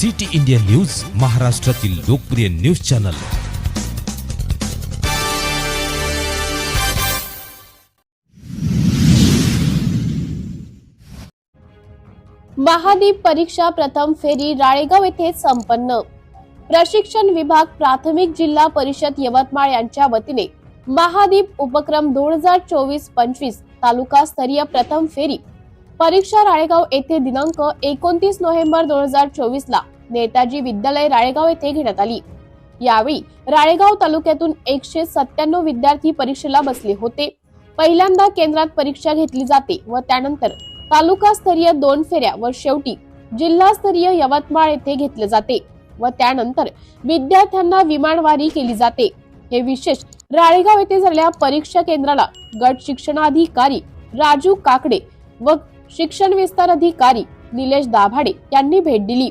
City India news, महाराष्ट्रातील लोकप्रिय news channel. महादीप परीक्षा प्रथम फेरी राळेगाव येथे संपन्न। प्रशिक्षण विभाग प्राथमिक जिल्हा परिषद यवतमाळ यांच्या वतीने महादीप उपक्रम 2024-25 तालुका स्तरीय प्रथम फेरी परीक्षा राळेगाव येथे दिनांक 29 नोव्हेंबर 2024 ला नेताजी विद्यालय राळेगाव येथे घेण्यात आली। यावेळी राळेगाव तालुक्यातून 197 विद्यार्थी परीक्षेला बसले होते। पहिल्यांदा केंद्रात परीक्षा घेतली जाते व त्यानंतर तालुका स्तरीय 2 फेऱ्या व शेवटी जिल्हास्तरीय यवतमाळ येथे घेतले जाते व त्यानंतर विद्यार्थ्यांना विमानवारी केली जाते। हे विशेष राळेगाव येथे झालेल्या परीक्षा केंद्राला गट शिक्षणाधिकारी राजू काकडे व शिक्षण विस्तार अधिकारी निलेश दाभाडे यांनी भेट दिली।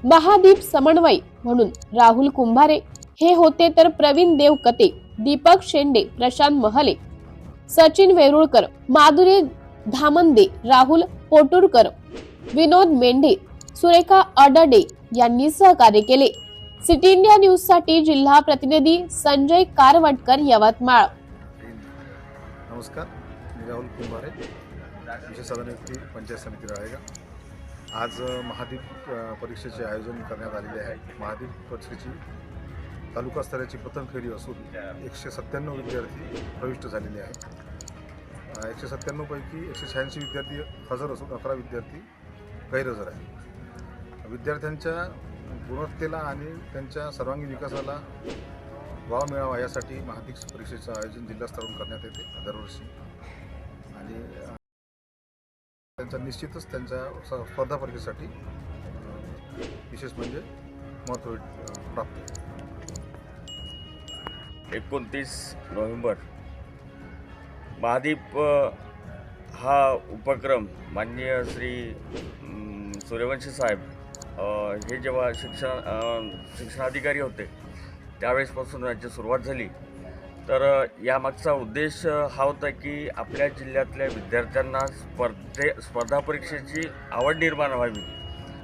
महादीप समन्वय म्हणून राहुल कुंभारे हे होते, तर प्रवीण देवकते, दीपक शेंडे, प्रशांत महले, सचिन वेरुळकर, माधुरी धामंदे, राहुल पोटुरकर, विनोद मेंढे, सुरेखा अडडे यांनी सहकार्य केले। सिटी इंडिया न्यूज साठी जिल्हा प्रतिनिधी संजय कारवटकर, यवतमाळ। नमस्कार, मी राहुल कुंभारे, विशेष सदन व्यक्ती पंचायत समिती राळेगाव। आज महादीप परीक्षेचे आयोजन करण्यात आलेले आहे। महादीप परीक्षेची तालुका स्तराची प्रथम फेरी असून 197 विद्यार्थी प्रविष्ट झालेले आहेत। 197 पैकी 186 विद्यार्थी हजर असून 11 विद्यार्थी गैरहजर आहेत। विद्यार्थ्यांच्या गुणवत्तेला आणि त्यांच्या सर्वांगीण विकासाला वाव मिळावा यासाठी महादीप परीक्षेचं आयोजन जिल्हास्तरावरून करण्यात येते दरवर्षी, आणि त्यांचा निश्चितच त्यांच्या स्पर्धा परीक्षेसाठी विशेष म्हणजे महत्त्व प्राप्त आहे। 29 नोव्हेंबर महादीप हा उपक्रम माननीय श्री सूर्यवंशी साहेब हे जेव्हा शिक्षणाधिकारी होते त्यावेळेसपासून याची सुरुवात झाली। तर यामागचा उद्देश हा होता की आपल्या जिल्ह्यातल्या विद्यार्थ्यांना स्पर्धा परीक्षेची आवड निर्माण व्हावी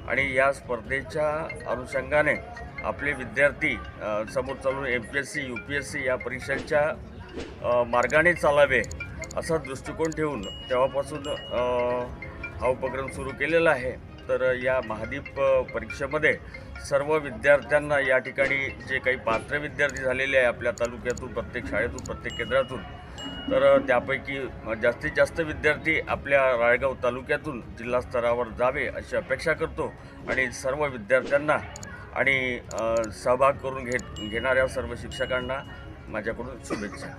आणि या स्पर्धेच्या अनुषंगाने आपले विद्यार्थी समोर चालून MPSC UPSC या परीक्षांच्या मार्गाने चालावे असा दृष्टिकोन ठेवून तेव्हापासून हा उपक्रम सुरू केलेला आहे। तर या महादीप परीक्षेमध्ये सर्व विद्यार्थ्यांना या ठिकाणी जे काही पात्र विद्यार्थी झालेले आहे आपल्या तालुक्यातून, प्रत्येक शाळेतून, प्रत्येक केंद्रातून, तर त्यापैकी जास्तीत जास्त विद्यार्थी आपल्या राळेगाव तालुक्यातून जिल्हा स्तरावर जावे अशी अपेक्षा करतो आणि सर्व विद्यार्थ्यांना आणि सहभाग करून घेणाऱ्या सर्व शिक्षकांना माझ्याकडून शुभेच्छा।